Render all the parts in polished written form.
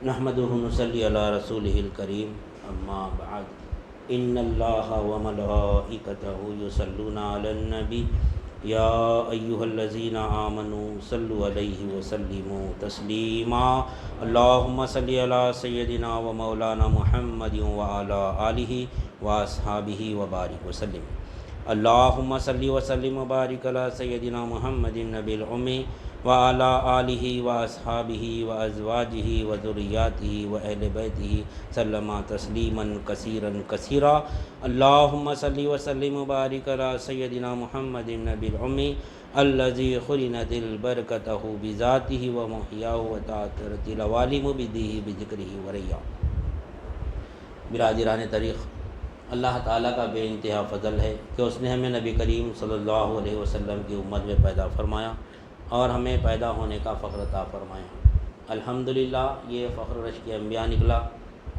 نحمده ونصلي على رسوله الكريم اما بعد ان الله وملائكته يصلون على النبي يا ايها الذين آمنوا صلوا عليه وسلموا تسليما اللهم صل على سيدنا ومولانا محمد وعلى آله واصحابه وبارك وسلم اللهم صل وسلم وبارك على سيدنا محمد النبي الأمي وعلى آله وأصحابه وأزواجه وذرياته وأهل بيته سلم تسليما كثيرا كثيرا اللهم صل وسلم وبارك على سيدنا محمد النبي الأمي الذي خرنت البركته بذاته ومحياه وتعثرت العوالم بديه بذكره ورياه. برادران طریق، اللہ تعالیٰ کا بے انتہا فضل ہے کہ اس نے ہمیں نبی کریم صلی اللہ علیہ وسلم کی امت میں پیدا فرمایا اور ہمیں پیدا ہونے کا فخر عطا فرمایا. الحمدللہ یہ فخر رشک انبیاء نکلا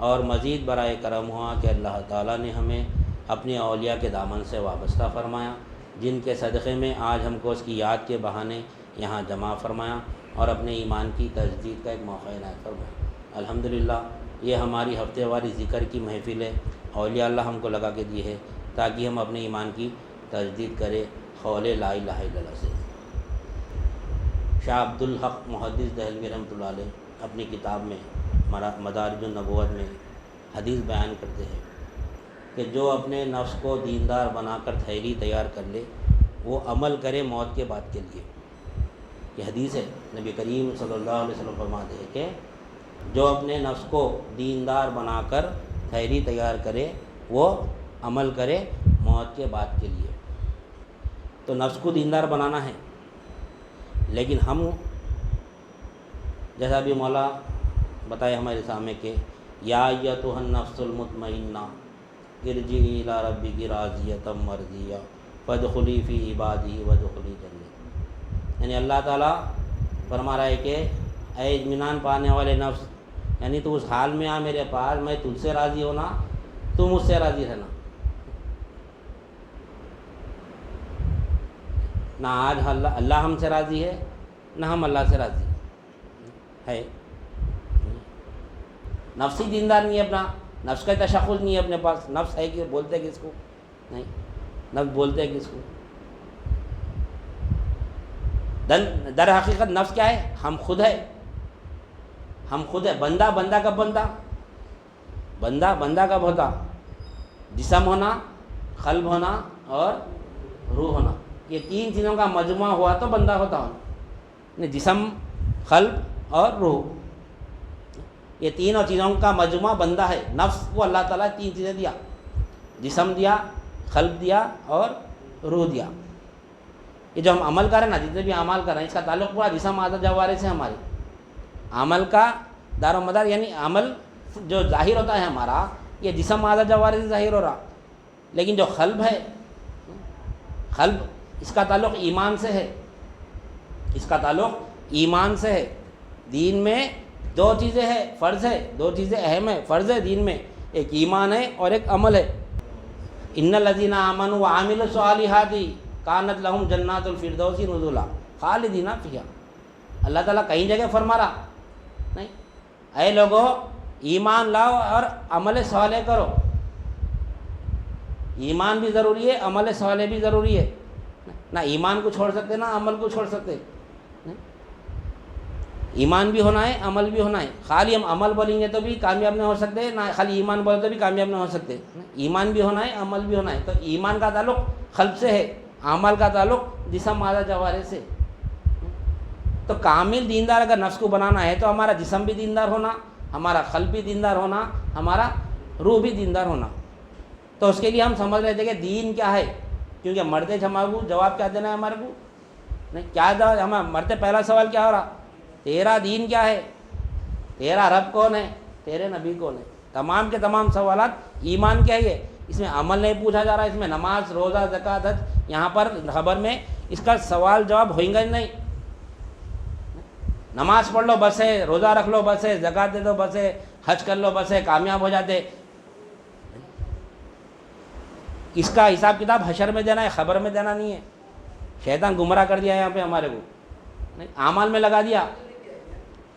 اور مزید برائے کرم ہوا کہ اللہ تعالیٰ نے ہمیں اپنے اولیاء کے دامن سے وابستہ فرمایا، جن کے صدقے میں آج ہم کو اس کی یاد کے بہانے یہاں جمع فرمایا اور اپنے ایمان کی تجدید کا ایک موقع عنایت فرمایا. الحمدللہ یہ ہماری ہفتے واری ذکر کی محفل ہے. اولیاء اللہ ہم کو لگا کے دی ہے تاکہ ہم اپنے ایمان کی تجدید کریں قول لا الہ الا اللہ سے. شاہ عبدالحق محدث دہلوی رحمۃ اللہ علیہ اپنی کتاب میں مدارج النبوت میں حدیث بیان کرتے ہیں کہ جو اپنے نفس کو دیندار بنا کر تھیلی تیار کر لے وہ عمل کرے موت کے بعد کے لیے. یہ حدیث ہے، نبی کریم صلی اللہ علیہ وسلم فرماتے ہیں کہ جو اپنے نفس کو دیندار بنا کر تھیلی تیار کرے وہ عمل کرے موت کے بعد کے لیے. تو نفس کو دیندار بنانا ہے، لیکن ہم جیسا بھی مولا بتائے ہمارے سامنے کہ یا ایتھا النفس المطمئنہ ارجعی الی ربک راضیۃ مرضیہ فادخلی فی عبادی وادخلی جنتی. یعنی اللہ تعالیٰ فرما رہا ہے کہ اے اطمینان پانے والے نفس، یعنی تو اس حال میں آ میرے پاس، میں تجھ سے راضی ہونا، تو مجھ سے راضی رہنا. نہ آج اللہ ہم سے راضی ہے، نہ ہم اللہ سے راضی ہے. نفسی دیندار نہیں ہے، اپنا نفس کا تشخص نہیں ہے اپنے پاس. نفس ہے کہ بولتے کس کو نہیں، نفس بولتے کس کو. در حقیقت نفس کیا ہے؟ ہم خود ہے. ہم خود ہے. بندہ کب بنتا؟ بندہ کب ہوتا؟ جسم ہونا، قلب ہونا اور روح ہونا. یہ تین چیزوں کا مجموعہ ہوا تو بندہ ہوتا ہوں. جسم، قلب اور روح، یہ تینوں چیزوں کا مجموعہ بندہ ہے. نفس کو اللہ تعالیٰ تین چیزیں دیا، جسم دیا، قلب دیا اور روح دیا. یہ جو ہم عمل کر رہے ہیں نا، جتنے بھی اعمال کر رہے ہیں، اس کا تعلق پورا جسم اعضاء جوارح سے. ہمارے عمل کا دار و مدار، یعنی عمل جو ظاہر ہوتا ہے ہمارا، یہ جسم اعضاء جوارح سے ظاہر ہو رہا. لیکن جو قلب ہے، قلب اس کا تعلق ایمان سے ہے. اس کا تعلق ایمان سے ہے. دین میں دو چیزیں ہیں، فرض ہے، دو چیزیں اہم ہیں فرض ہے دین میں، ایک ایمان ہے اور ایک عمل ہے. ان الذین آمنوا وعملوا الصالحات کانت لہم جنات الفردوس نزلا خالدین فیہا. اللہ تعالیٰ کئی جگہ فرما رہا نہیں، اے لوگو ایمان لاؤ اور عمل صالح کرو. ایمان بھی ضروری ہے، عمل صالح بھی ضروری ہے. نہ ایمان کو چھوڑ سکتے نہ عمل کو چھوڑ سکتے. ایمان بھی ہونا ہے، عمل بھی ہونا ہے. خالی ہم عمل بولیں گے تو بھی کامیاب نہیں ہو سکتے، نہ خالی ایمان بولے تو بھی کامیاب نہیں ہو سکتے. ایمان بھی ہونا ہے، عمل بھی ہونا ہے. تو ایمان کا تعلق قلب سے ہے، عمل کا تعلق جسم اعضاء جوارح سے. تو کامل دیندار اگر نفس کو بنانا ہے تو ہمارا جسم بھی دیندار ہونا، ہمارا قلب بھی دیندار ہونا، ہمارا روح بھی دیندار ہونا. تو اس کے لیے ہم سمجھ رہے تھے کہ دین کیا ہے، کیونکہ مرتے ہمارے کو جواب کیا دینا ہے ہمارے کو نہیں. کیا ہم مرتے پہلا سوال کیا ہو رہا؟ تیرا دین کیا ہے، تیرا رب کون ہے، تیرے نبی کون ہے. تمام کے تمام سوالات ایمان کیا ہے، اس میں عمل نہیں پوچھا جا رہا. اس میں نماز، روزہ، زکوٰۃ، حج، یہاں پر خبر میں اس کا سوال جواب ہوئیں گا نہیں. نماز پڑھ لو بس ہے، روزہ رکھ لو بس ہے، زکوٰۃ دے دو بس ہے، حج کر لو بس ہے، کامیاب ہو جاتے. اس کا حساب کتاب حشر میں دینا ہے، خبر میں دینا نہیں ہے. شیطان گمراہ کر دیا یہاں پہ ہمارے کو، اعمال میں لگا دیا.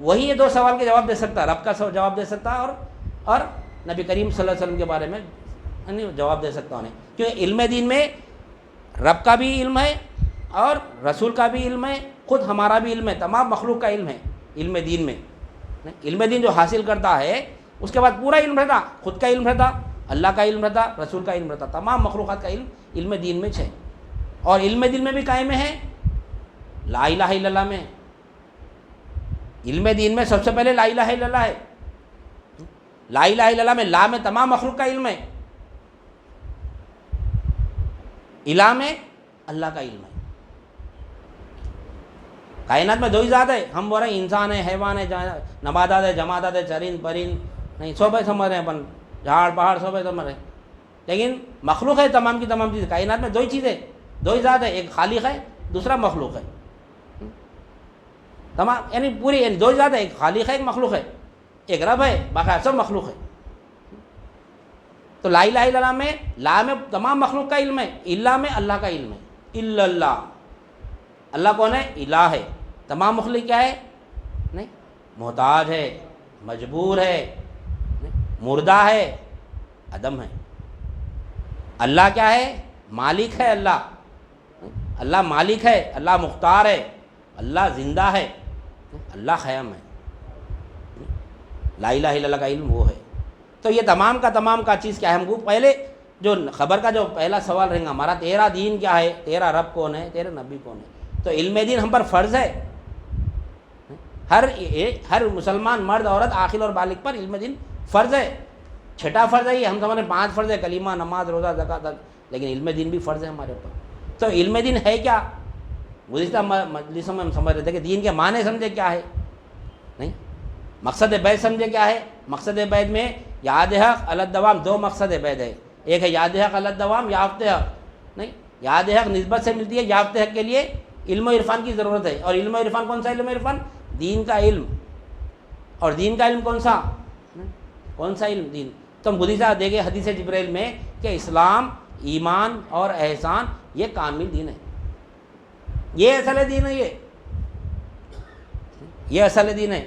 وہی یہ دو سوال کے جواب دے سکتا ہے، رب کا جواب دے سکتا ہے اور نبی کریم صلی اللہ علیہ وسلم کے بارے میں جواب دے سکتا انہیں، کیونکہ علم دین میں رب کا بھی علم ہے اور رسول کا بھی علم ہے، خود ہمارا بھی علم ہے، تمام مخلوق کا علم ہے علم دین میں۔ علم دین جو حاصل کرتا ہے اس کے بعد پورا علم رہتا، خود کا علم رہتا، اللہ کا علم رہتا، رسول کا علم رہتا، تمام مخلوقات کا علم دین میں ہے۔ اور علم دین میں بھی قائم ہے لا الہ الا اللہ میں۔ علم دین میں سب سے پہلے لا الہ الا اللہ ہے۔ لا الہ الا اللہ میں لا میں تمام مخلوق کا علم ہے، الہ میں اللہ کا علم ہے۔ کائنات میں دو ہی ذات ہے، ہم بول رہے ہیں انسان ہے، حیوان ہے، نباتات ہے، جمادات ہے، چرند پرند نہیں، سب سمجھ رہے ہیں اپن، جھاڑ پہاڑ سب سمجھ رہے ہیں، لیکن مخلوق ہے تمام کی تمام چیزیں۔ کائنات میں دو ہی چیزیں، دو ہی ذات ہے، ایک خالق ہے دوسرا مخلوق ہے، تمام یعنی پوری یعنی دو ہی ذات ہے، ایک خالق ہے ایک مخلوق ہے، ایک رب ہے باقی سب مخلوق ہے۔ تو لا الہ الا اللہ میں لا میں تمام مخلوق کا علم ہے، الا میں اللہ کا علم ہے، الا اللہ۔ اللہ کون ہے؟ الہ ہے۔ تمام مخلوق کیا ہے؟ نہیں، محتاج ہے، مجبور ہے، مردہ ہے، عدم ہے۔ اللہ کیا ہے؟ مالک ہے اللہ مالک ہے، اللہ مختار ہے، اللہ زندہ ہے، اللہ قیوم ہے۔ لا الہ الا اللہ کا علم وہ ہے۔ تو یہ تمام کا چیز کیا ہے؟ ہم کو پہلے جو خبر کا جو پہلا سوال رہے گا ہمارا، تیرا دین کیا ہے، تیرا رب کون ہے، تیرا نبی کون ہے؟ تو علم دین ہم پر فرض ہے، ہر مسلمان مرد عورت عاقل اور بالغ پر علم دین فرض ہے۔ چھٹا فرض ہے یہ، ہم سمجھ رہے ہیں 5 فرض ہے، کلمہ، نماز، روزہ، زکوٰۃ، لیکن علم دین بھی فرض ہے ہمارے اوپر۔ تو علم دین ہے کیا؟ گزشتہ مجلسوں میں ہم سمجھ رہے تھے کہ دین کے معنی سمجھے کیا ہے، نہیں مقصد بیت سمجھے کیا ہے۔ مقصد بیت میں یاد حق الدوام، 2 مقصد بیت ہے، ایک ہے یاد حق الدوام، یافت حق۔ نہیں، یاد حق نسبت سے ملتی ہے، یافت حق کے لیے علم و عرفان کی ضرورت ہے۔ اور علم و عرفان کون سا علم و عرفان؟ دین کا علم۔ اور دین کا علم کون سا علم؟ دین۔ تو ہم گزشتہ دیکھے حدیث جبریل میں کہ اسلام، ایمان اور احسان یہ کامل دین ہے، یہ اصل دین ہے، یہ اصل دین ہے۔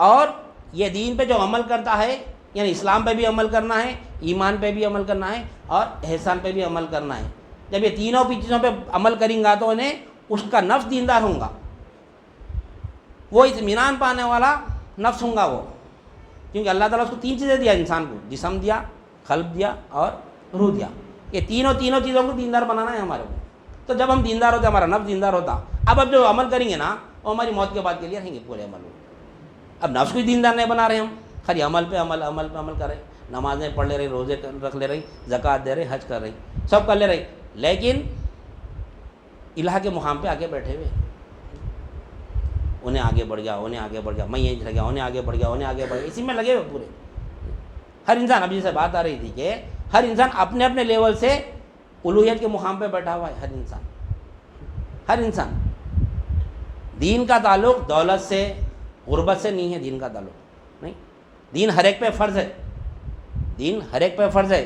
اور یہ دین پہ جو عمل کرتا ہے، یعنی اسلام پہ بھی عمل کرنا ہے، ایمان پہ بھی عمل کرنا ہے اور احسان پہ بھی عمل کرنا ہے۔ جب یہ تینوں چیزوں پہ عمل کریں گا تو انہیں اس کا نفس دیندار ہوں گا، وہ اطمینان پانے والا نفس ہوں گا وہ، کیونکہ اللہ تعالیٰ اس کو 3 چیزیں دیا انسان کو، جسم دیا، قلب دیا اور روح دیا۔ یہ تینوں چیزوں کو دیندار بنانا ہے ہمارے کو۔ تو جب ہم دیندار ہوتے ہمارا نفس دیندار ہوتا۔ اب جو عمل کریں گے نا وہ ہماری موت کے بعد کے لیے رہیں گے پورے عمل۔ اب نفس کو دیندار نہیں بنا رہے ہم، خالی عمل پہ عمل کر رہے ہیں، نمازیں پڑھ لے رہے، روزے رکھ لے رہے، زکوٰۃ دے رہے، حج کر رہے، سب کر لے رہے، لیکن الہ کے مقام پہ آگے بیٹھے ہوئے، انہیں آگے بڑھ گیا، میں یہیں رہ گیا، انہیں آگے بڑھ گیا، اسی میں لگے ہوئے پورے۔ ہر انسان، ابھی جیسے بات آ رہی تھی کہ ہر انسان اپنے اپنے لیول سے الوہیت کے مقام پہ بیٹھا ہوا ہے، ہر انسان۔ دین کا تعلق دولت سے، غربت سے نہیں ہے، دین کا تعلق نہیں، دین ہر ایک پہ فرض ہے،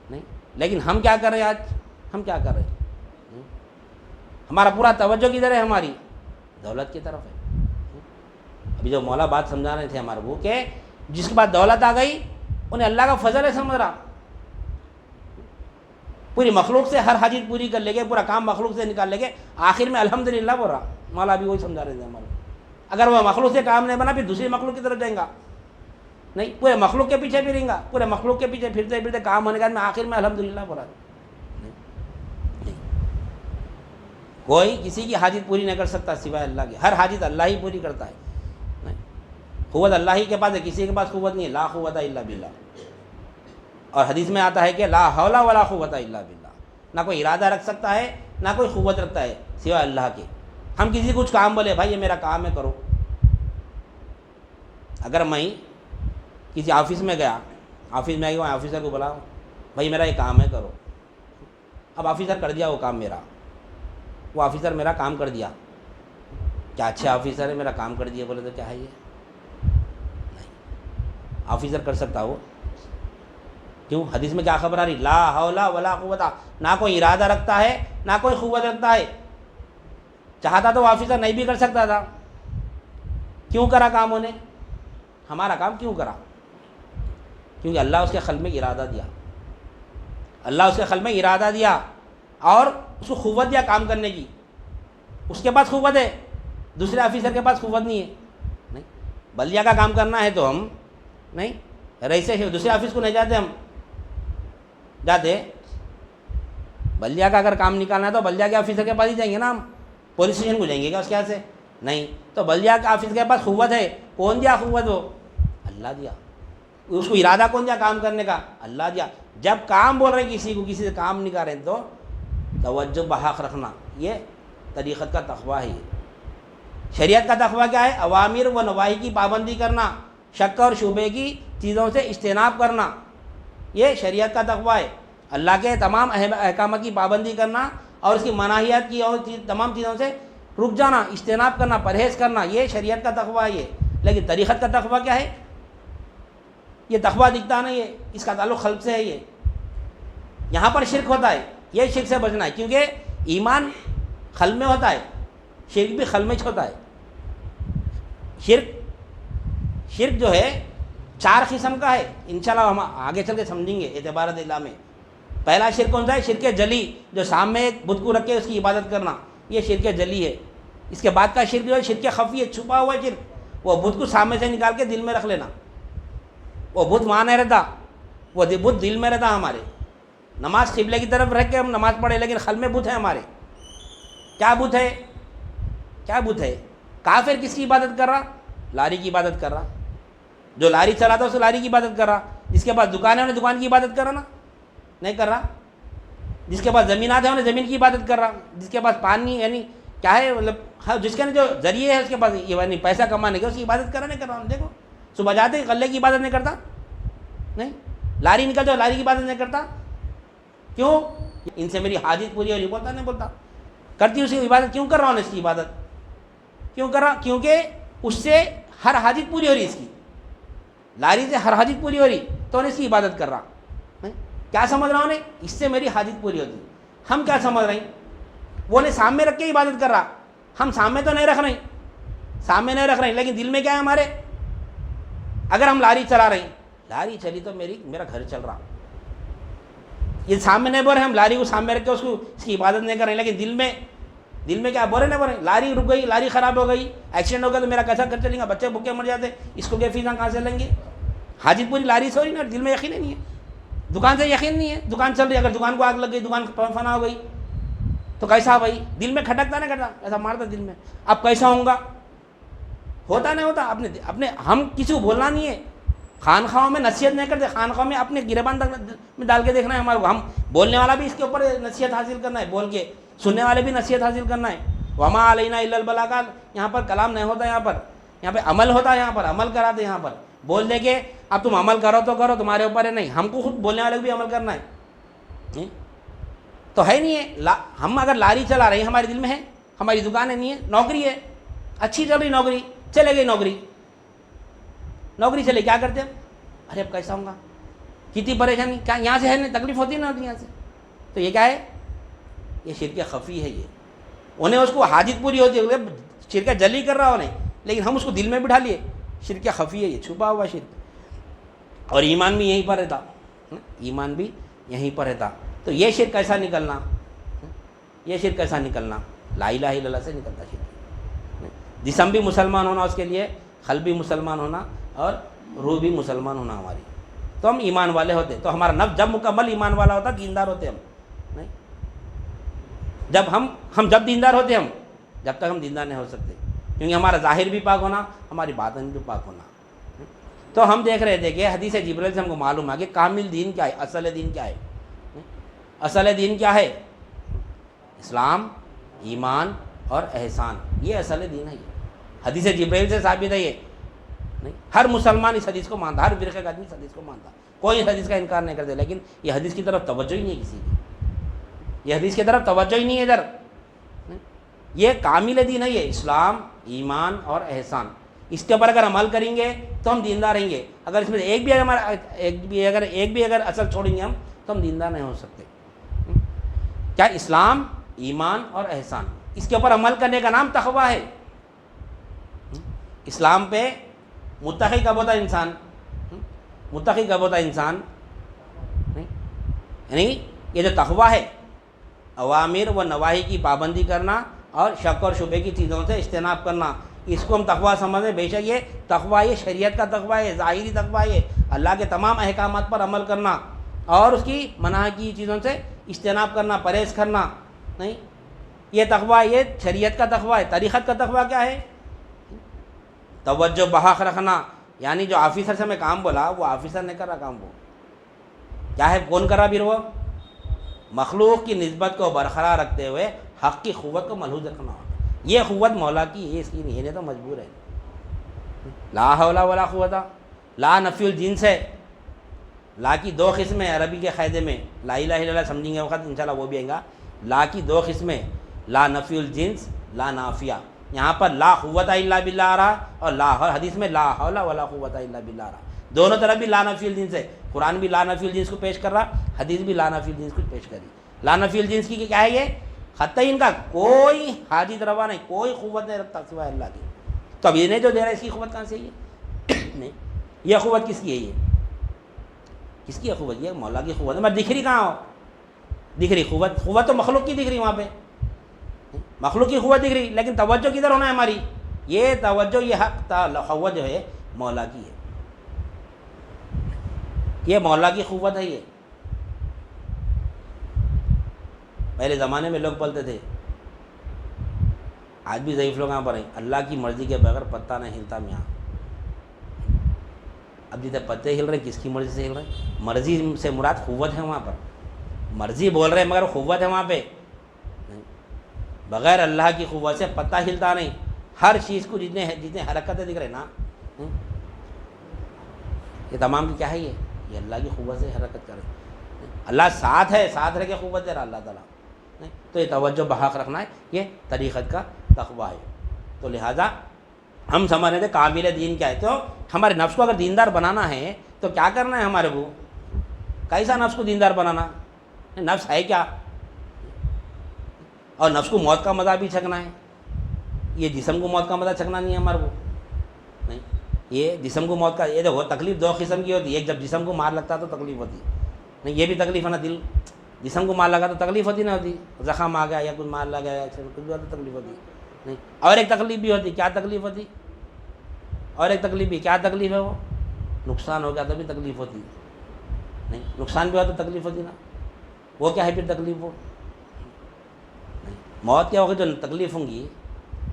نہیں، لیکن ہم کیا کر رہے ہیں آج؟ ہمارا پورا توجہ کدھر ہے؟ ہماری دولت کی طرف ہے۔ ابھی جو مولا بات سمجھا رہے تھے ہمارے وہ کہ جس کے بعد دولت آ گئی انہیں اللہ کا فضل ہے سمجھ رہا، پوری مخلوق سے ہر حاجت پوری کر لے گے، پورا کام مخلوق سے نکال لے گے، آخر میں الحمدللہ بول رہا مولا بھی وہی سمجھا رہے تھے ہمارے۔ اگر وہ مخلوق سے کام نہیں بنا پھر دوسری مخلوق کی طرف جائیں گا، نہیں، پورے مخلوق کے پیچھے پھریں گا، پورے مخلوق کے پیچھے پھرتے کام ہونے کے بعد میں آخر میں الحمدللہ بول رہا۔ کوئی کسی کی حاجت پوری نہیں کر سکتا سوائے اللہ کی، ہر حاجت اللہ ہی پوری کرتا ہے، قوت اللہ ہی کے پاس ہے، کسی کے پاس قوت نہیں ہے، لا قوت الا باللہ۔ اور حدیث میں آتا ہے کہ لا حول ولا قوت الا باللہ، نہ کوئی ارادہ رکھ سکتا ہے نہ کوئی قوت رکھتا ہے سوائے اللہ کے۔ ہم کسی کچھ کام بولے بھائی یہ میرا کام ہے کرو، اگر میں کسی آفس میں گیا وہاں آفیسر کو بولا بھائی میرا یہ کام ہے کرو، اب آفیسر کر دیا وہ کام میرا، وہ آفیسر میرا کام کر دیا، کیا اچھا آفیسر ہے میرا کام کر دیا بولے تو کیا ہے یہ؟ نہیں، آفیسر کر سکتا وہ، کیوں؟ حدیث میں کیا خبر آ رہی؟ لا حول ولا قوت، نہ کوئی ارادہ رکھتا ہے نہ کوئی قوت رکھتا ہے، چاہتا تو وہ آفیسر نہیں بھی کر سکتا تھا، کیوں کرا کام انہیں؟ ہمارا کام کیوں کرا؟ کیونکہ اللہ اس کے قلب میں ارادہ دیا، اللہ اس کے قلب میں ارادہ دیا اور اس کو قوت دیا کام کرنے کی. اس کے پاس قوت ہے، دوسرے آفیسر کے پاس قوت نہیں ہے. نہیں، بلدیہ کا کام کرنا ہے تو ہم نہیں رئیس دوسرے آفس کو نہیں جاتے، ہم جاتے بلدیہ کا اگر کام نکالنا ہے تو بلدیہ کے آفیسر کے پاس ہی جائیں گے نا، ہم پولیس اسٹیشن کو جائیں گے کیا اس کے یہاں سے؟ نہیں. تو بلدیہ کے آفس کے پاس قوت ہے، کون دیا قوت؟ وہ اللہ دیا. اس کو ارادہ کون دیا کام کرنے کا؟ اللہ دیا. جب کام بول رہے ہیں کسی کو، کسی سے کام نہیں کر رہے ہیں تو توجہ بحق رکھنا، یہ طریقت کا تقویٰ ہے. یہ شریعت کا تقویٰ کیا ہے؟ اوامر و نواہی کی پابندی کرنا، شک اور شبے کی چیزوں سے اجتناب کرنا، یہ شریعت کا تقویٰ ہے. اللہ کے تمام احکامات کی پابندی کرنا اور اس کی مناہیات کی اور تمام چیزوں سے رک جانا، اجتناب کرنا، پرہیز کرنا، یہ شریعت کا تقویٰ ہے. لیکن طریقت کا تقویٰ کیا ہے؟ یہ تقویٰ دکھتا نہیں ہے، اس کا تعلق قلب سے ہے. یہ یہاں پر شرک ہوتا ہے، یہ شرک سے بچنا ہے، کیونکہ ایمان قلب میں ہوتا ہے، شرک بھی قلب میں ہوتا ہے. شرک جو ہے 4 قسم کا ہے، انشاءاللہ ہم آگے چل کے سمجھیں گے اعتبارات اللہ میں. پہلا شرک کون سا ہے؟ شرک جلی، جو سامنے ایک بت کو رکھ کے اس کی عبادت کرنا، یہ شرک جلی ہے. اس کے بعد کا شرک جو ہے شرک خفی ہے، چھپا ہوا شرک، وہ بت کو سامنے سے نکال کے دل میں رکھ لینا. وہ بت وہاں نہیں رہتا، وہ بت دل میں رہتا. ہمارے نماز قبلے کی طرف رکھ کے ہم نماز پڑھے، لیکن قلب میں بت ہے ہمارے. کیا بت ہے؟ کیا بت ہے؟ کافر کس کی عبادت کر رہا؟ لاری کی عبادت کر رہا. جو لاری چلاتا اس لاری کی عبادت کر رہا. جس کے پاس دکان ہے انہیں دکان کی عبادت کر رہا نا؟ نہیں کر رہا. جس کے پاس زمینات ہے انہیں زمین کی عبادت کر رہا. جس کے پاس پانی یعنی کیا ہے مطلب جس کے جو ذریعے ہے اس کے پاس یعنی پیسہ کمانے کے، اس کی عبادت کر رہا نہیں کر رہا. دیکھو صبح جاتے غلے کی عبادت نہیں کرتا، نہیں لاری نکلتا لاری کی عبادت نہیں کرتا. کیوں؟ ان سے میری حاجت پوری ہو رہی، بولتا نہیں بولتا؟ کرتی اس کی عبادت. کیوں کر رہا ہوں اس کی عبادت؟ کیوں کر رہا؟ کیونکہ اس سے ہر حاجت پوری ہو رہی، اس کی لاری سے ہر حاجت پوری ہو رہی تو انہیں اس کی عبادت کر رہا. کیا سمجھ رہا ہوں؟ اس سے میری حاجت پوری ہوتی. ہم کیا سمجھ رہے ہیں؟ وہ نے سامنے رکھ کے عبادت کر رہا. ہم سامنے تو نہیں رکھ رہے، سامنے نہیں رکھ رہے، لیکن دل میں کیا ہے ہمارے؟ اگر ہم لاری چلا رہے ہیں، لاری چلی تو میرا گھر چل رہا. یہ سامنے نہیں بول رہے، ہم لاری کو سامنے رکھ کے اس کی عبادت نہیں کر رہے، لیکن دل میں کیا بول رہے نہیں بول رہے؟ لاری رک گئی، لاری خراب ہو گئی، ایکسیڈنٹ ہو گیا تو میرا کیسا گھر چلے گا؟ بچے بھوکے مر جاتے، اس کو کیا فیساں کہاں سے لیں گے؟ حاجت پوری لاری سے ہو رہی نا، دل میں یقین نہیں ہے. دکان سے یقین نہیں ہے، دکان چل رہی ہے، اگر دکان کو آگ لگ گئی، دکان فنا ہو گئی تو کیسا بھائی؟ دل میں کھٹکتا نہیں کرتا؟ ایسا مارتا دل میں. اب کیسا ہوں گا؟ ہوتا نہیں ہوتا. اپنے ہم کسی کو بولنا نہیں ہے، خانخواہوں میں نصیحت نہیں کرتے، خانخواہ میں اپنے گریبان تک میں ڈال کے دیکھنا ہے ہمارے کو. ہم بولنے والا بھی اس کے اوپر نصیحت حاصل کرنا ہے، بول کے سننے والے بھی نصیحت حاصل کرنا ہے. وما علینا الا البلاغ. یہاں پر کلام نہیں ہوتا، یہاں پہ عمل ہوتا ہے. یہاں پر عمل کراتے، یہاں پر بول دے کے اب تم عمل کرو تو کرو، تمہارے اوپر ہے. نہیں، ہم کو خود بولنے والے کو بھی عمل کرنا ہے. تو ہے نہیں ہے. ہم اگر لاری چلا رہے ہیں، ہمارے دل میں ہے، ہماری دکانیں نہیں ہے، نوکری ہے، اچھی چل رہی نوکری، چلے گئی نوکری چلے، کیا کرتے ہم؟ ارے اب کیسا ہوں گا؟ کتنی پریشانی، کیا یہاں سے ہے نہیں تکلیف ہوتی نہ ہوتی یہاں سے؟ تو یہ کیا ہے؟ یہ شرک خفی ہے. یہ انہیں اس کو حاجت پوری ہوتی ہے، شرک جلی کر رہا انہیں، لیکن ہم اس کو دل میں بٹھا لیے. شرک خفی ہے، یہ چھپا ہوا شرک. اور ایمان بھی یہیں پر رہتا، ایمان بھی یہیں پر رہتا. تو یہ شرک کیسا نکلنا؟ یہ شرک کیسا نکلنا؟ لا الہ الا اللہ سے نکلتا شرک. جسم بھی مسلمان ہونا اس کے لیے، قلب بھی مسلمان ہونا اور روح بھی مسلمان ہونا ہماری، تو ہم ایمان والے ہوتے. تو ہمارا نفس جب مکمل ایمان والا ہوتا، دیندار ہوتے ہم. نہیں، جب دیندار ہوتے ہم، جب تک ہم دیندار نہیں ہو سکتے، کیونکہ ہمارا ظاہر بھی پاک ہونا، ہماری باطن بھی پاک ہونا. تو ہم دیکھ رہے تھے کہ حدیث جبریل سے ہم کو معلوم ہے کہ کامل دین کیا ہے، اصل دین کیا ہے. اصل دین کیا ہے؟ اسلام، ایمان اور احسان، یہ اصل دین ہے. یہ حدیث جبریل سے ثابت ہے. یہ نہیں، ہر مسلمان اس حدیث کو مانتا، ہر فرقے کا آدمی اس حدیث کو مانتا، کوئی اس حدیث کا انکار نہیں کرتے. لیکن یہ حدیث کی طرف توجہ ہی نہیں ہے کسی کی، یہ حدیث کی طرف توجہ ہی نہیں ہے ادھر. یہ کامل دین ہے، یہ اسلام، ایمان اور احسان. اس کے اوپر اگر عمل کریں گے تو ہم دیندار رہیں گے. اگر اس میں ایک بھی اگر اصل چھوڑیں گے ہم تو ہم دیندار نہیں ہو سکتے. کیا؟ اسلام، ایمان اور احسان. اس کے اوپر عمل کرنے کا نام تقویٰ ہے. اسلام پہ متقی کب ہوتا ہے انسان؟ متقی کب ہوتا ہے انسان؟ یعنی یہ جو تقویٰ ہے، اوامر و نواہی کی پابندی کرنا اور شک اور شبے کی چیزوں سے اجتناب کرنا، اس کو ہم تقویٰ سمجھیں۔ بے شک یہ تقویٰ، یہ شریعت کا تقویٰ ہے، ظاہری تقویٰ ہے، اللہ کے تمام احکامات پر عمل کرنا اور اس کی منع کی چیزوں سے اجتناب کرنا، پرہیز کرنا، نہیں، یہ تقویٰ، یہ شریعت کا تقویٰ ہے۔ طریقت کا تقویٰ کیا ہے؟ توجہ بحق رکھنا، یعنی جو آفیسر سے میں کام بولا وہ آفیسر نہیں کر رہا کام، وہ کیا ہے، کون کر رہا پھر؟ وہ مخلوق کی نسبت کو برقرار رکھتے ہوئے حق کی قوت کو ملحوظ رکھنا، یہ قوت مولا کی ہے، اس کی نہیں ہے تو مجبور ہے۔ لا حول ولا قوت، لا نفی الجنس ہے، لا کی دو قسمیں عربی کے قاعدے میں، لا الہ الا اللہ سمجھیں گے وقت انشاءاللہ وہ بھی آئیں گا۔ لا کی دو قسمیں، لا نفی الجنس، لا نافیہ۔ یہاں پر لا قوت الا باللہ آ رہا اور لا حدیث میں لا حول ولا قوت الا باللہ آ رہا، دونوں طرف بھی لا نفی الجنس ہے۔ قرآن بھی لا نفی الجنس کو پیش کر رہا، حدیث بھی لا نفی الجنس کو پیش کری۔ لا نفی الجنس کی کیا ہے؟ یہ قطعی ان کا کوئی حاجت روا نہیں، کوئی قوت نہیں رکھتا سوائے اللہ کی، تو اب یہ نہیں جو دے رہا ہے اس کی قوت کہاں سے ہے؟ نہیں، یہ قوت کس کی ہے؟ یہ کس کی ہے قوت؟ یہ مولا کی قوت ہے۔ میں دکھ رہی کہاں ہو؟ دکھ رہی قوت، قوت تو مخلوق کی دکھ رہی وہاں پہ، مخلوق کی قوت دکھ رہی، لیکن توجہ کدھر ہونا ہے ہماری؟ یہ توجہ، یہ حق قوت جو ہے مولا کی ہے، یہ مولا کی قوت ہے۔ یہ پہلے زمانے میں لوگ بولتے تھے، آج بھی ضعیف لوگ یہاں پر ہیں، اللہ کی مرضی کے بغیر پتہ نہیں ہلتا میاں۔ اب جتنے پتے ہل رہے ہیں کس کی مرضی سے ہل رہے ہیں؟ مرضی سے مراد قوت ہے وہاں پر، مرضی بول رہے ہیں مگر قوت ہے وہاں پہ نہیں۔ بغیر اللہ کی قوت سے پتہ ہلتا نہیں، ہر چیز کو جتنے حرکتیں دکھ رہے ہیں نا، یہ تمام کی کیا ہے؟ یہ اللہ کی قوت سے حرکت کرے، اللہ ساتھ ہے، ساتھ رہ کے قوت دے رہا اللہ تعالیٰ، تو یہ توجہ بحق رکھنا ہے، یہ طریقت کا تقویٰ ہے۔ تو لہٰذا ہم سمجھ رہے تھے کامل دین کیا ہے، تو ہمارے نفس کو اگر دیندار بنانا ہے تو کیا کرنا ہے ہمارے کو؟ کیسا نفس کو دیندار بنانا؟ نفس ہے کیا؟ اور نفس کو موت کا مزہ بھی چکھنا ہے، یہ جسم کو موت کا مزہ چکھنا نہیں ہے ہمارے کو، نہیں، یہ جسم کو موت کا، یہ دیکھو تکلیف دو قسم کی ہوتی ہے، ایک جب جسم کو مار لگتا تو تکلیف ہوتی نہیں، یہ بھی تکلیف ہے نا، دل جسم کو مار لگا تو تکلیف ہوتی نہ ہوتی، زخم آ گیا یا کچھ مار لگا یا کچھ بھی تو تکلیف ہوتی نہیں۔ اور ایک تکلیف بھی ہوتی، کیا تکلیف ہوتی؟ اور ایک تکلیف بھی، کیا تکلیف ہے وہ؟ نقصان ہو گیا تو بھی تکلیف ہوتی نہیں، نقصان بھی ہوا تو تکلیف ہوتی نا، وہ کیا ہے پھر تکلیف؟ وہ نہیں، موت کیا ہوگی جو تکلیف ہوں گی،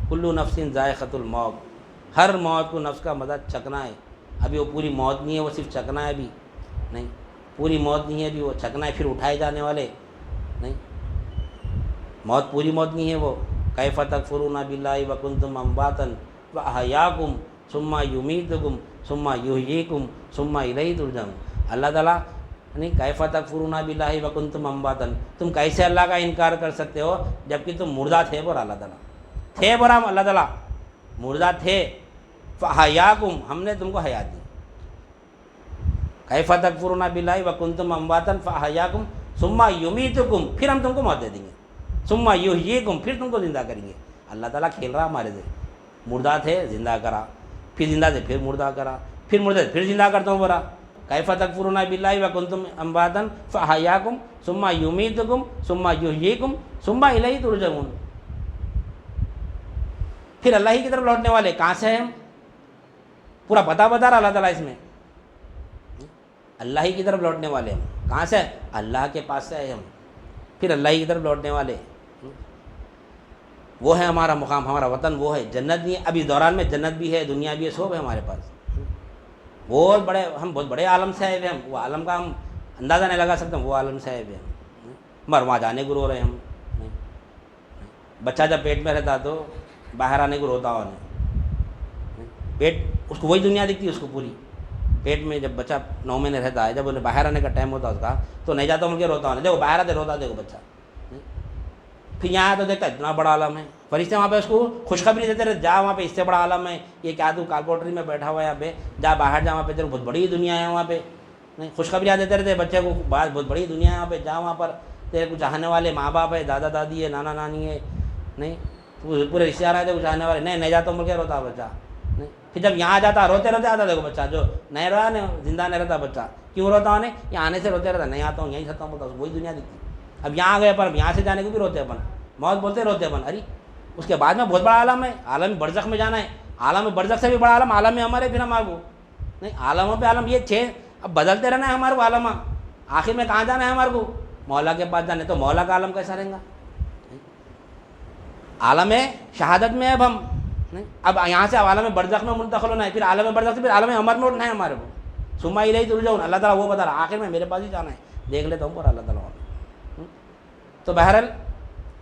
کلو نفس ذائقۃ الموت، ہر موت کو نفس کا مزہ چکنا ہے، ابھی وہ پوری موت نہیں ہے، وہ صرف چکنا ہے، ابھی نہیں، پوری موت نہیں ہے ابھی، وہ چکنا ہے، پھر اٹھائے جانے والے نہیں، موت پوری موت نہیں ہے وہ۔ کیف تکفرون باللہ وکنتم امواتا فاحیاکم ثم یمیتکم ثم یحییکم ثم الیہ ترجعون۔ اللہ تعالیٰ نہیں، کیف تکفرون باللہ وکنتم امواتا، تم کیسے اللہ کا انکار کر سکتے ہو جبکہ تم مردہ تھے؟ برا اللہ تعالیٰ تھے، برا اللہ تعالیٰ مردہ تھے، فاحیاکم، ہم نے تم کو حیات دی۔ کیف تکفرون باللہ وکنتم امواتا فاحیاکم ثم یمیتکم، پھر ہم تم کو موت دے دیں گے، ثم یحییکم، پھر تم کو زندہ کریں گے۔ اللہ تعالیٰ کھیل رہا ہمارے سے، مردہ تھے زندہ کرا، پھر زندہ تھے پھر مردہ کرا، پھر مردہ تھے پھر زندہ کرتا ہوں برا۔ کیف تکفرون باللہ وکنتم امواتا فاحیاکم ثم یمیتکم ثم یحییکم ثم الیہ ترجعون۔ پھر اللہ ہی کی طرف لوٹنے والے، کہاں سے ہیں ہم؟ پورا پتہ بتا رہا اللہ تعالیٰ اس میں، اللہ ہی کی طرف لوٹنے والے ہم، کہاں سے؟ اللہ کے پاس سے آئے ہم، پھر اللہ ہی کی طرف لوٹنے والے، وہ ہے ہمارا مقام، ہمارا وطن وہ ہے، جنت نہیں ہے ابھی دوران میں، جنت بھی ہے، دنیا بھی ہے، سب ہے ہمارے پاس، بہت بڑے، ہم بہت بڑے عالم سے آئے ہوئے ہم، وہ عالم کا ہم اندازہ نہیں لگا سکتے، وہ عالم سے آئے ہوئے ہم، مگر وہاں جانے کو رو رہے ہم۔ بچہ جب پیٹ میں رہتا تو باہر آنے کو روتا ہوا نہیں، پیٹ اس کو وہی دنیا دکھتی ہے اس کو پوری، پیٹ میں جب بچہ 9 مہینے رہتا ہے، جب انہیں باہر آنے کا ٹائم ہوتا ہے اس کا تو نہیں جاتا مل کے روتا ہونا، دیکھو باہر آتے روتا، دیکھو بچہ، پھر یہاں تو دیکھتا اتنا بڑا عالم ہے، فرشتے وہاں پہ اس کو خوشخبری دیتے رہتے، جا وہاں پہ اس سے بڑا عالم ہے، یہ کیا تو کالپوٹری میں بیٹھا ہوا ہے یہاں پہ، جا باہر جا، وہاں پہ تیرے بہت بڑی دنیا ہے وہاں پہ، نہیں خوشخبریاں دیتے رہتے بچے کو، بہت بڑی دنیا ہے وہاں پہ، جا وہاں پر تیرے کو چاہنے والے ماں باپ ہے، دادا دادی ہے، نانا نانی ہے، نہیں پورے رشتے دار ہیں تیرے کو چاہنے والے، نہیں جاتا مل کے روتا بچہ، نہیں پھر جب یہاں آ جاتا روتے روتے آتا، دیکھو بچہ جو نہیں رہا نا، زندہ نہیں رہتا بچہ، کیوں روتا انہیں؟ یہاں آنے سے روتے رہتا، نہیں آتا ہوں یہیں رہتا ہوں بولتا، وہی دنیا دکھتی۔ اب یہاں آ گئے پر یہاں سے جانے کو بھی روتے اپن، موت بولتے روتے اپن، ارے اس کے بعد میں بہت بڑا عالم ہے، عالم برزخ میں جانا ہے، عالم برزخ سے بھی بڑا عالم عالم عمر ہے، پھر ہمارے کو نہیں عالموں پہ عالم، یہ چھ اب بدلتے رہنا ہے ہمارے کو عالم، آخر میں کہاں جانا ہے ہمارے کو؟ مولا کے پاس جانا ہے، تو مولا کا عالم کیسا رہیں گا؟ عالم شہادت میں اب ہم نہیں، اب یہاں سے عالم برزخ میں منتقل ہونا ہے، پھر عالم برزخ سے پھر عالم عمر میں اٹھنا ہے ہمارے کو، ثم الیہ ترجعون، اللہ تعالیٰ وہ بتا رہا آخر میں میرے پاس ہی جانا ہے، دیکھ لیتا ہوں پر اللہ تعالیٰ۔ تو بہرحال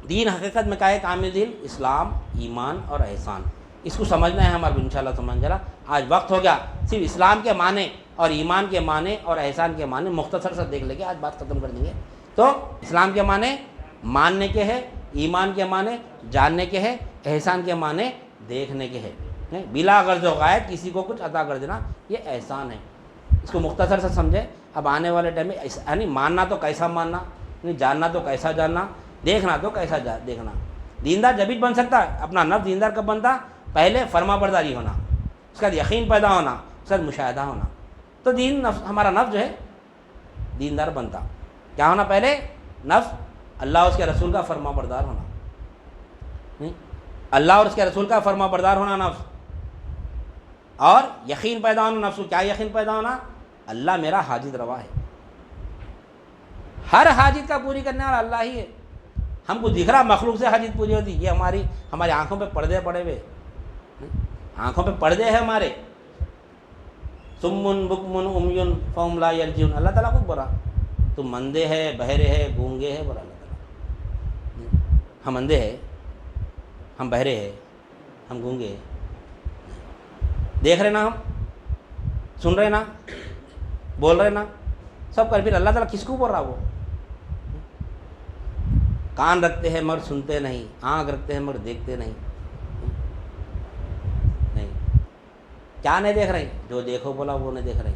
دین حقیقت میں کیا ہے؟ کامل دین اسلام، ایمان اور احسان، اس کو سمجھنا ہے ہمارے کو انشاءاللہ سمجھ جا۔ آج وقت ہو گیا، صرف اسلام کے معنی اور ایمان کے معنی اور احسان کے معنی مختصر سے دیکھ لیں گے، آج بات ختم کر دیں گے۔ تو اسلام کے معنی ماننے کے ہے، ایمان کے معنی جاننے کے ہے، احسان کے معنی دیکھنے کے ہے، بلا غرض و غائب کسی کو کچھ عطا کر دینا یہ احسان ہے، اس کو مختصر سے سمجھے۔ اب آنے والے ٹائم میں یعنی ماننا تو کیسا ماننا، یعنی جاننا تو کیسا جاننا، دیکھنا تو کیسا دیکھنا۔ دیندار جبھی بن سکتا ہے، اپنا نفس دیندار کب بنتا؟ پہلے فرما برداری ہونا، اس کا یقین پیدا ہونا، اس کا مشاہدہ ہونا، تو دین نفس ہمارا نفس جو ہے دیندار بنتا۔ کیا ہونا پہلے؟ نفس اللہ اور اس کے رسول کا فرما بردار ہونا، اللہ اور اس کے رسول کا فرما بردار ہونا نفس، اور یقین پیدا ہونا نفس کو۔ کیا یقین پیدا ہونا؟ اللہ میرا حاجت روا ہے، ہر حاجت کا پوری کرنے والا اللہ ہی ہے۔ ہم کو دکھ رہا مخلوق سے حاجت پوری ہوتی، یہ ہماری آنکھوں پہ پردے پڑے ہوئے، آنکھوں پہ پردے ہیں ہمارے، سمن بکمن امیون فہم لا یرجعون، اللہ تعالیٰ خود بولا تم اندھے ہے، بہرے ہے، گونگے ہے، بولا اللہ تعالیٰ۔ ہم اندھے ہیں، ہم بہرے ہیں، ہم گونگے ہیں، دیکھ رہے نا، ہم سن رہے نا، بول رہے نا، سب کر، پھر اللہ تعالیٰ کس کو بول رہا؟ وہ کان رکھتے ہیں مگر سنتے نہیں، آنکھ رکھتے ہیں مگر دیکھتے نہیں، کیا نہیں دیکھ رہے؟ جو دیکھو بولا وہ نہیں دیکھ رہے۔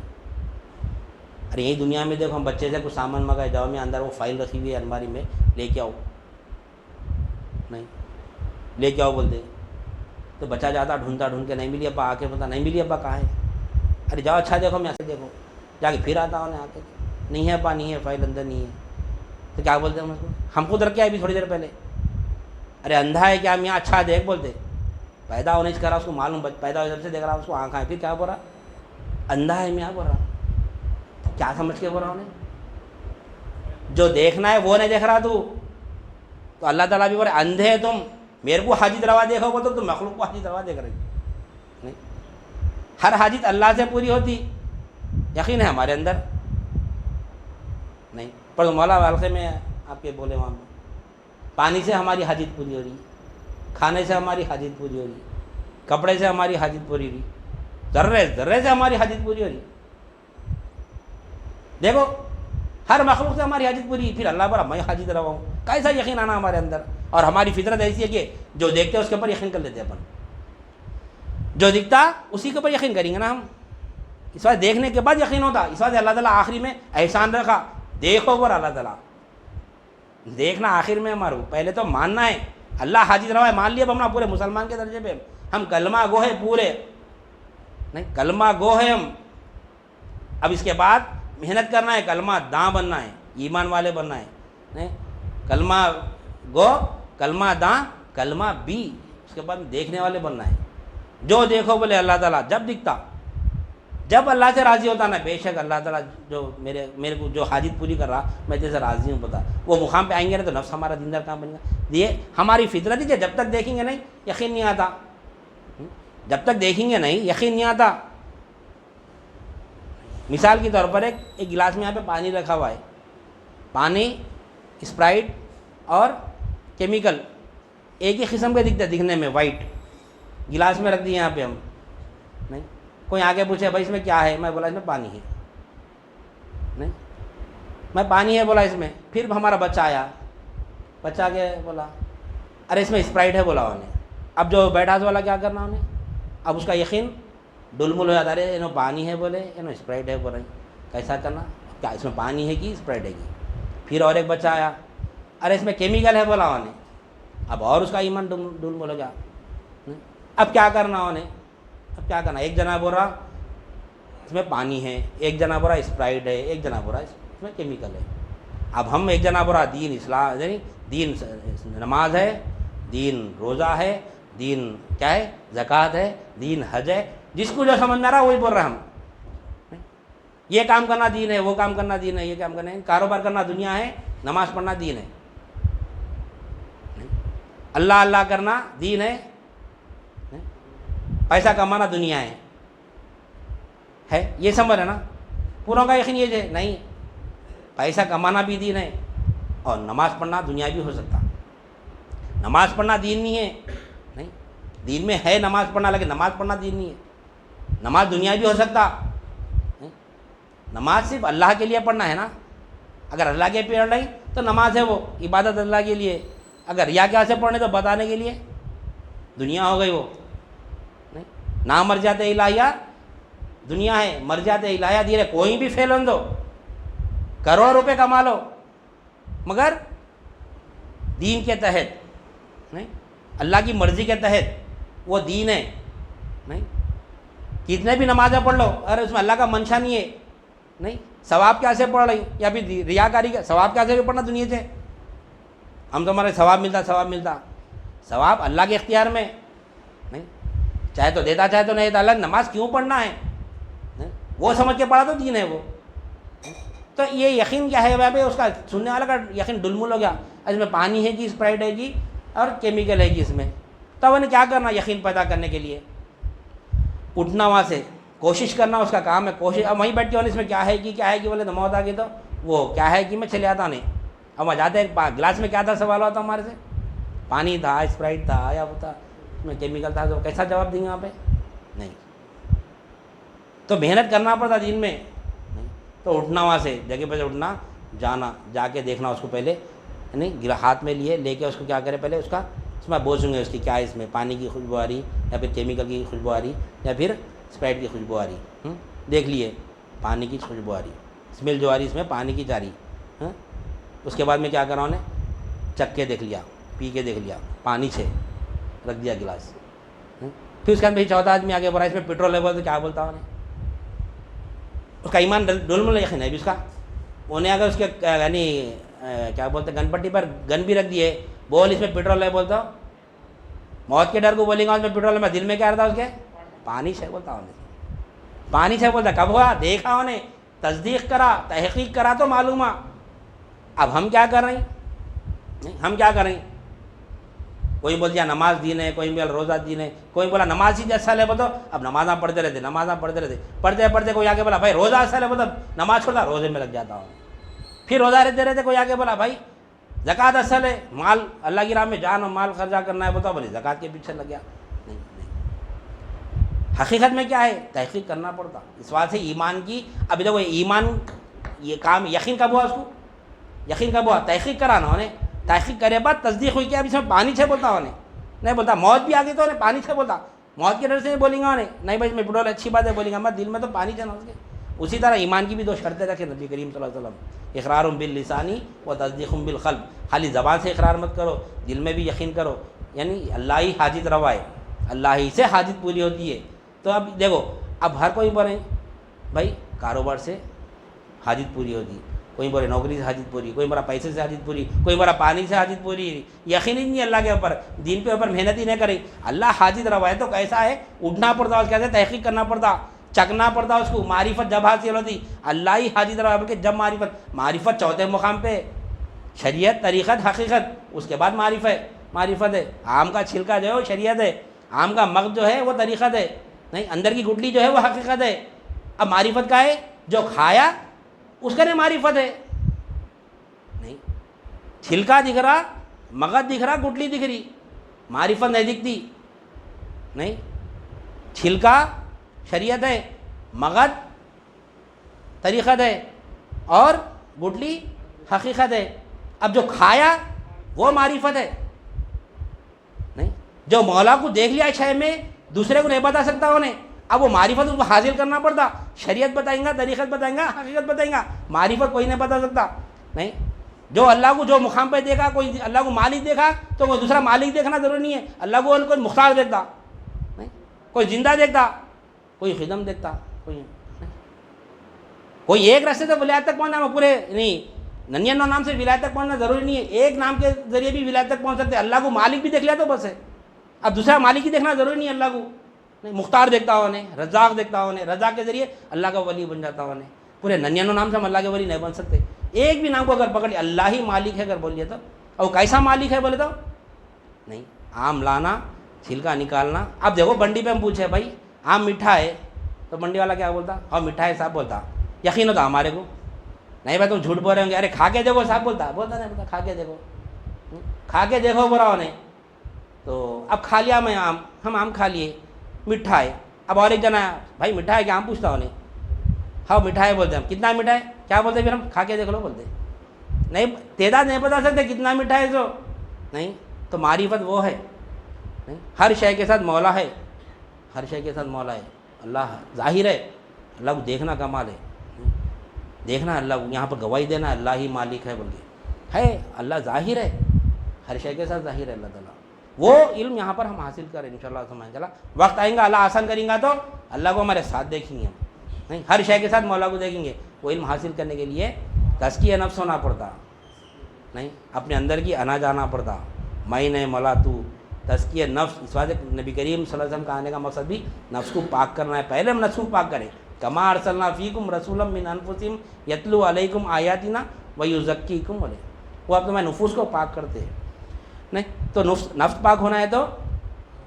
ارے یہی دنیا میں دیکھو، ہم بچے سے کچھ سامان منگائے، جاؤ میں اندر وہ فائل رکھی ہوئی ہے الماری میں، لے کے آؤ، نہیں لے کے آؤ بولتے، تو بچہ جاتا ڈھونڈتا، ڈھونڈ کے نہیں ملی ابا، آ کے بولتا نہیں ملی ابا کہاں ہے؟ ارے جاؤ اچھا دیکھو، میں ایسے دیکھو، جا کے پھر آتا ہوں آ کے، نہیں ہے ابا، نہیں ہے، فائل اندر نہیں ہے، تو کیا بولتے ہیں ہم خود رکھ کے آئے بھی تھوڑی دیر پہلے، ارے اندھا ہے کیا میاں، اچھا دیکھ بولتے، پیدا ہونے سے کرا اس کو معلوم، پیدا ہو جب سے دیکھ رہا اس کو آنکھ آئے، پھر کیا بول رہا؟ اندھا ہے میاں بول رہا، کیا سمجھ کے بول رہا انہیں؟ جو دیکھنا ہے وہ نہیں دیکھ رہا تو اللہ تعالیٰ بھی بول رہا اندھے تم، میرے کو حاجت روا دیکھو بولتے تو مخلوق کو حاجت روا دیکھ رہے نہیں، ہر حاجت اللہ سے پوری ہوتی، یقین ہے ہمارے اندر نہیں، پر مولا حلقے میں آپ کے بولے وہاں پانی سے ہماری حاجت پوری ہو رہی، کھانے سے ہماری حاجت پوری ہو رہی، کپڑے سے ہماری حاجت پوری ہو رہی، ذرے ذرے سے ہماری حاجت پوری ہو رہی، دیکھو ہر مخلوق سے ہماری حاجت پوری، پھر اللہ پر میں حاجت روا ہوں، کیسا یقین آنا ہمارے اندر؟ اور ہماری فطرت ایسی ہے کہ جو دیکھتے ہیں اس کے اوپر یقین کر لیتے ہیں اپن، جو دکھتا اسی کے اوپر یقین کریں گے نا ہم، اس وقت دیکھنے کے بعد یقین ہوتا، اس وقت اللہ تعالیٰ آخری میں احسان رکھا، دیکھو پر اللہ تعالیٰ، دیکھنا آخر میں ہمارا، پہلے تو ماننا ہے اللہ حاجت روا ہے، مان لیا اب ہم پورے مسلمان کے درجے پہ، ہم کلمہ گو ہے پورے، نہیں کلمہ گو ہے ہم، اب اس کے بعد محنت کرنا ہے، کلمہ داں بننا ہے، ایمان والے بننا ہے، نہیں کلمہ گو، کلمہ داں، کلمہ بی، اس کے بعد دیکھنے والے بننا ہے، جو دیکھو بولے اللہ تعالیٰ، جب دکھتا جب اللہ سے راضی ہوتا نا، بے شک اللہ تعالیٰ جو میرے کو جو حاجت پوری کر رہا میں تیرے راضی ہوں، پتا وہ مقام پہ آئیں گے نا تو نفس ہمارا دیندار کام بنے گا، یہ ہماری فطرت ہی، جب تک دیکھیں گے نہیں یقین نہیں آتا، جب تک دیکھیں گے نہیں یقین نہیں آتا۔ مثال کے طور پر ایک گلاس میں یہاں پہ پانی رکھا ہوا ہے، پانی اسپرائٹ اور کیمیکل ایک ہی قسم کے دکھتے دکھنے میں، وائٹ گلاس میں رکھ دیے یہاں پہ ہم، نہیں کوئی آگے پوچھے بھائی اس میں کیا ہے، میں بولا اس میں پانی ہے، نہیں میں پانی ہے بولا اس میں، پھر ہمارا بچہ آیا، بچہ آگے بولا ارے اس میں اسپرائٹ ہے بولا انہیں، اب جو بیٹھا والا کیا کرنا انہیں، اب اس کا یقین ڈلمل ہو جاتا، ارے انہوں پانی ہے بولے انہوں اسپرائٹ ہے بولے، کیسا کرنا، کیا اس میں پانی ہے کہ اسپرائٹ ہے کہ، پھر اور ایک بچہ آیا ارے اس میں کیمیکل ہے بولا انہیں، اب اور اس کا ایمان ڈلمل ہو گیا، اب کیا کرنا انہیں، اب کیا کرنا, ایک جنا بول رہا اس میں پانی ہے, ایک جنا بول رہا اسپرائٹ ہے, ایک جنا بول رہا اس میں کیمیکل ہے. اب ہم ایک جنا بول رہا دین اسلام یعنی دین نماز ہے, دین روزہ ہے, دین کیا ہے زکوٰۃ ہے, دین حج ہے, جس کو جو سمجھ میں آ رہا وہی بول رہے ہم. یہ کام کرنا دین ہے, وہ کام کرنا دین ہے, یہ کام کرنا ہے, کاروبار کرنا دنیا ہے, نماز پڑھنا دین ہے, اللہ اللہ کرنا دین ہے, پیسہ کمانا دنیا ہے یہ سمجھ ہے نا. پوروں کا یقین یہ ہے نہیں, پیسہ کمانا بھی دین ہے اور نماز پڑھنا دنیا بھی ہو سکتا. نماز پڑھنا دین نہیں ہے, نہیں دین میں ہے نماز پڑھنا, لیکن نماز پڑھنا دین نہیں ہے. نماز دنیا بھی ہو سکتا, نماز صرف اللہ کے لیے پڑھنا ہے نا. اگر اللہ کے پڑھ رہی تو نماز ہے وہ عبادت اللہ کے لیے, اگر ریا کیا سے پڑھنے تو بتانے کے لیے دنیا ہو گئی وہ. نہیں نہ مر جاتے الہیہ دنیا ہے, مر جاتے الہیہ دین ہے. کوئی بھی فیلن دو, کروڑ روپے کما لو, مگر دین کے تحت نہیں, اللہ کی مرضی کے تحت وہ دین ہے. نہیں کتنے بھی نمازیں پڑھ لو, ارے اس میں اللہ کا منشا نہیں ہے. نہیں ثواب کیسے پڑھ رہی, یا پھر ریاکاری کا ثواب کیسے بھی پڑھنا دنیا سے. ہم تو ہمارے ثواب ملتا, ثواب اللہ کے اختیار میں. نہیں چاہے تو دیتا چاہے تو نہیں دیتا. اللہ نماز کیوں پڑھنا ہے, وہ سمجھ کے پڑھا تو دین ہے وہ. تو یہ یقین کیا ہے بھائی, اس کا سننے والا کا یقین ڈلمل ہو گیا. اس میں پانی ہے جی, اسپرائٹ ہے جی, اور کیمیکل ہے جی اس میں. تو انہیں کیا کرنا یقین پیدا کرنے کے لیے, اٹھنا وہاں سے, کوشش کرنا اس کا کام ہے. کوشش اب وہیں بیٹھ کے بولے اس میں کیا ہے کہ بولے تو موت آ گئی تو وہ کیا ہے کہ میں چلے آتا نہیں. اب وہاں جاتے گلاس میں کیا تھا سوال ہوتا ہمارے سے, پانی تھا, اسپرائٹ تھا, یا ہوتا اس میں کیمیکل تھا, تو کیسا جواب دیں گے وہاں پہ. نہیں تو محنت کرنا پڑتا دین میں. تو اٹھنا وہاں سے جگہ پہ سے اٹھنا, جانا, جا کے دیکھنا اس کو پہلے, نہیں ہاتھ میں لے کے اس کو کیا کرے پہلے اس کا اس میں بوجھوں گے اس کی کیا ہے, اس میں پانی کی خوشبو آ رہی, یا پھر کیمیکل کی خوشبو آ رہی, یا پھر اسپرائٹ کی خوشبو آ رہی. دیکھ لیے پانی کی خوشبو آ رہی, اسمیل جو آ رہی اس میں پانی کی جا رہی. اس کے بعد میں کیا کرا انہیں, چکھ کے دیکھ لیا, پی کے دیکھ لیا, پانی سے رکھ دیا گلاس. پھر اس کے بعد چوتھا آدمی آگے بڑھا, اس میں پیٹرول ہے تو کیا بولتا انہیں, اس کا ایمان ڈولمل یقین ہے بھی اس کا. انہیں اگر اس کے یعنی کیا بولتے گن پٹی پر گن بھی رکھ دیے, بول اس میں پیٹرول ہے بولتا, موت کے ڈر کو بولیں گا اس میں پیٹرول ہے, میں دل میں کیا رہتا اس کے پانی سے بولتا انہیں, پانی سے بولتا. کب ہوا, دیکھا انہیں, تصدیق کرا, تحقیق کرا تو معلوم ہے. اب ہم کیا کر رہے ہیں, ہم کیا کر رہے ہیں, کوئی بول دیا نماز دین ہے, کوئی بولا روزہ دین ہے, کوئی بولا نماز ہی اصل ہے بولو, اب نمازاں پڑھتے رہتے, پڑھتے کوئی آگے بولا بھائی روزہ اصل ہے بولو, نماز چھوڑا روزے میں لگ جاتا ہوں. پھر روزہ رہتے کوئی آگے بولا بھائی زکوٰۃ اصل ہے, مال اللہ کی راہ میں جان اور مال خرچہ کرنا ہے بولتا, بولے زکوٰۃ کے پیچھے لگ گیا. نہیں حقیقت میں کیا ہے, تحقیق کرنا پڑتا. اس بات سے ایمان کی, ابھی دیکھو ایمان یہ کام یقین کب ہوا, اس کو یقین کب ہوا, تحقیق کرانا انہیں, تحقیق کرے بعد تصدیق ہوئی کہ اب اس میں پانی سے بولتا انہیں, نہیں بولتا موت بھی آ گئی تو انہیں پانی سے بولتا, موت کے ڈر سے نہیں بولیں گا انہیں, نہیں بھائی میں پیٹرول اچھی بات ہے بولیں گا, میں دل میں تو پانی چلا اس کے. اسی طرح ایمان کی بھی دو شرطیں رکھے نبی کریم صلی اللہ علیہ وسلم, اقرار باللسانی و تصدیق بالقلب. خالی زبان سے اقرار مت کرو, دل میں بھی یقین کرو, یعنی اللہ ہی حاجت روا ہے, اللہ ہی سے حاجت پوری ہوتی ہے. تو اب دیکھو, اب ہر کوئی بولے بھائی کاروبار سے حاجت پوری ہوتی ہے, کوئی بولے نوکری سے حاجت پوری, کوئی بولا پیسے سے حاجت پوری, کوئی بولا پانی سے حاجت پوری. یقین ہی نہیں اللہ کے اوپر, دین کے اوپر محنت ہی نہیں کری. اللہ حاجت روا ہے تو کیسا ہے, اٹھنا پڑتا, اس کہتے تحقیق کرنا پڑتا, چکنا پڑتا اس کو. معرفت جب حاصل ہوتی, اللہ ہی حاجت روا, بلکہ جب معرفت چوتھے مقام پہ, شریعت طریقت حقیقت, اس کے بعد معرفت ہے. آم کا چھلکا جو ہے وہ شریعت ہے, آم کا مغز جو ہے وہ طریقت ہے, نہیں اندر کی گٹلی جو ہے وہ حقیقت ہے. اب معرفت کا ہے جو کھایا اس کا نہیں معرفت ہے. نہیں چھلکا دکھ رہا, مغز دکھ رہا, گٹلی دکھ رہی, معرفت نہیں دکھتی. نہیں چھلکا شریعت ہے, مغز طریقت ہے, اور گٹلی حقیقت ہے. اب جو کھایا وہ معرفت ہے. نہیں جو مولا کو دیکھ لیا شے میں, دوسرے کو نہیں بتا سکتا انہیں, اب وہ معرفت اس کو حاصل کرنا پڑتا. شریعت بتائیں گا, طریقت بتائیں گا, حقیقت بتائیں گا, معرفت کوئی نہیں بتا سکتا. نہیں جو اللہ کو جو مقام پہ دیکھا, کوئی اللہ کو مالک دیکھا تو کوئی دوسرا مالک دیکھنا ضروری نہیں ہے. اللہ کو کوئی مختار دیکھتا, نہیں کوئی زندہ دیکھتا, کوئی خدمت دیکھتا, کوئی ایک راستے سے ولایت تک پہنچنا, وہ پورے نہیں, 99 نام سے ولایت تک پہنچنا ضروری نہیں ہے, ایک نام کے ذریعے بھی ولایت تک پہنچ سکتے. اللہ کو مالک بھی دیکھ لیا تو بس ہے, اب دوسرا مالک ہی دیکھنا ضروری نہیں ہے اللہ کو. نہیں, مختار دیکھتا ہو نے, رزاق دیکھتا ہو نے, رزاق کے ذریعے اللہ کا ولی بن جاتا ہو نے. پورے 99 نام سے ہم اللہ کے ولی نہیں بن سکتے. ایک بھی نام کو اگر پکڑ لیا, اللہ ہی مالک ہے اگر بول لیا تو, اور کیسا مالک ہے بولے تو نہیں, آم لانا, چھلکا نکالنا. اب دیکھو بنڈی پہ ہم پوچھے بھائی آم میٹھا ہے, تو منڈی والا کیا بولتا, اور میٹھا ہے صاحب بولتا, یقین ہوتا ہمارے کو. نہیں بھائی تم جھوٹ بول رہے ہوں گے, ارے کھا کے دیکھو صاحب بولتا, بولتا نہیں, بولتا کھا کے دیکھو, کھا کے دیکھو برا ہونے. تو اب کھا لیا میں آم, ہم آم کھا لیے, میٹھا ہے. اب اور ایک جنا آیا, بھائی میٹھا ہے کہ آم پوچھتا ہونے, ہاں میٹھا ہے بولتے ہم, کتنا میٹھا ہے کیا بولتے پھر ہم, کھا کے دیکھ لو بولتے. نہیں تعداد نہیں بتا سکتے کتنا میٹھا ہے جو نہیں. تو معرفت وہ ہے نہیں, ہر شے کے ساتھ مولا ہے, ہر شے کے ساتھ مولا ہے. اللہ ظاہر ہے, اللہ کو دیکھنا کمال ہے, دیکھنا اللہ کو, یہاں پر گواہی دینا اللہ ہی مالک ہے بول کے ہے. اللہ ظاہر ہے, ہر شے کے ساتھ ظاہر ہے اللہ تعالیٰ. وہ علم یہاں پر ہم حاصل کریں انشاءاللہ سمجھ چلا. وقت آئیں گا اللہ آسان کریں گا تو اللہ کو ہمارے ساتھ دیکھیں گے ہم نہیں, ہر شے کے ساتھ مولا کو دیکھیں گے. وہ علم حاصل کرنے کے لیے تزکیہ نفس ہونا پڑتا نہیں, اپنے اندر کی انا جانا پڑتا. میں نے مولا تو تزکیہ نفس, اس واسطے نبی کریم صلی اللہ علیہ وسلم کا آنے کا مقصد بھی نفس کو پاک کرنا ہے. پہلے ہم نفس کو پاک کریں, کما ارسلنا فیکم رسولا من انفسکم یتلو علیکم آیاتنا ویزکیکم علیہ. وہ اب تمہیں نفوس کو پاک کرتے ہیں نہیں. تو نفس پاک ہونا ہے تو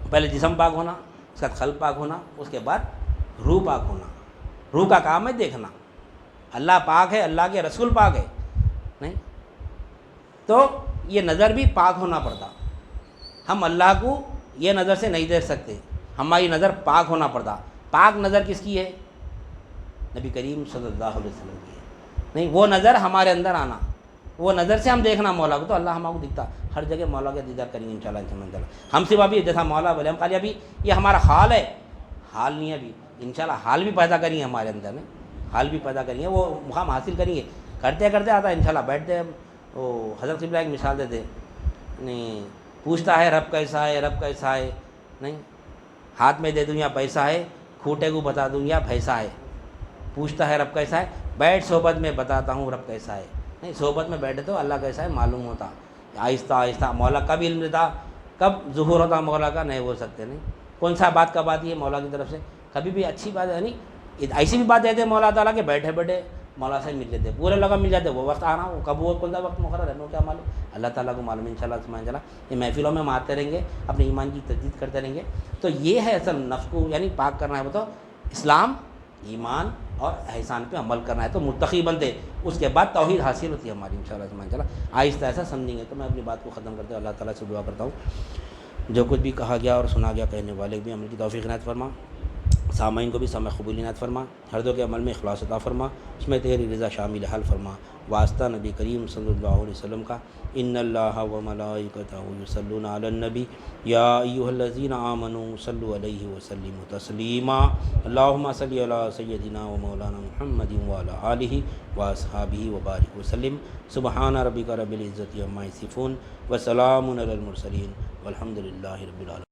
پہلے جسم پاک ہونا, اس کا قلب پاک ہونا, اس کے بعد روح پاک ہونا. روح کا کام ہے دیکھنا, اللہ پاک ہے, اللہ کے رسول پاک ہے نہیں. تو یہ نظر بھی پاک ہونا پڑتا. ہم اللہ کو یہ نظر سے نہیں دیکھ سکتے, ہماری نظر پاک ہونا پڑتا. پاک نظر کس کی ہے, نبی کریم صلی اللہ علیہ وسلم کی ہے نہیں. وہ نظر ہمارے اندر آنا, وہ نظر سے ہم دیکھنا مولا کو, تو اللہ ہم کو دکھتا. ہر جگہ مولا کا دیدار کریں گے انشاءاللہ. ہم صرف ابھی جیسا مولا بولے ہم خالی ابھی یہ ہمارا حال ہے, حال نہیں ہے ابھی. انشاءاللہ حال بھی پیدا کریں گے ہمارے اندر میں, حال بھی پیدا کریں گے, وہ مقام حاصل کریں گے. کرتے کرتے آتا ہے انشاءاللہ. بیٹھتے وہ حضرت قبلہ ایک مثال دیتے نہیں, پوچھتا ہے رب کیسا ہے, رب کیسا ہے نہیں, ہاتھ میں دے دوں یا پیسہ ہے, کھوٹے کو بتا دوں یا پیسہ ہے. پوچھتا ہے رب کیسا ہے, بیٹھ صحبت میں بتاتا ہوں رب کیسا ہے نہیں. صحبت میں بیٹھے تو اللہ کیسا ہے معلوم ہوتا. آہستہ آہستہ مولا کب علم دیتا, کب ظہور ہوتا مولا کا نہیں بول سکتے نہیں. کون سا بات کب آتی ہے مولا کی طرف سے, کبھی بھی اچھی بات ہے نہیں, ایسی بھی بات دیتے مولا تعالیٰ کہ بیٹھے بیٹھے مولا سے مل لیتے, پورے لگا مل جاتے. وہ وقت آنا, وہ کب, وہ کون سا وقت مقرر ہے, کیا معلوم, اللہ تعالیٰ کو معلوم. انشاءاللہ سمجھ چلا. یہ محفلوں میں مارتے رہیں گے, اپنے ایمان کی تجدید کرتے رہیں گے. تو یہ ہے اصل نفس کو یعنی پاک کرنا ہے. وہ تو اسلام, ایمان اور احسان پہ عمل کرنا ہے تو متقی بنتے. اس کے بعد توحید حاصل ہوتی ہے ہماری انشاءاللہ سمجھ چلا. آہستہ ایسا سمجھیں گے. تو میں اپنی بات کو ختم کرتے ہوئے اللہ تعالیٰ سے دعا کرتا ہوں, جو کچھ بھی کہا گیا اور سنا گیا کہنے والے بھی عمل کی توفیق عنایت فرما, سامعین کو بھی سمع قبول عنایت فرما, ہر دو کے عمل میں اخلاص عطا فرما, اس میں تیری رضا شامل حل فرما. واسطہ نبی کریم صلی اللہ علیہ وسلم کا, ان اللہ و ملائکتہ یصلون علی النبی یا ایھا الذین آمنوا صلوا علیہ وسلموا تسلیما. اللہم صلی علی سیدنا و مولانا محمد وعلی آلہ واصحابہ وبارک وسلم. سبحان ربک رب العزۃ عما یصفون وسلام علی المرسلین والحمد للہ رب العالمین.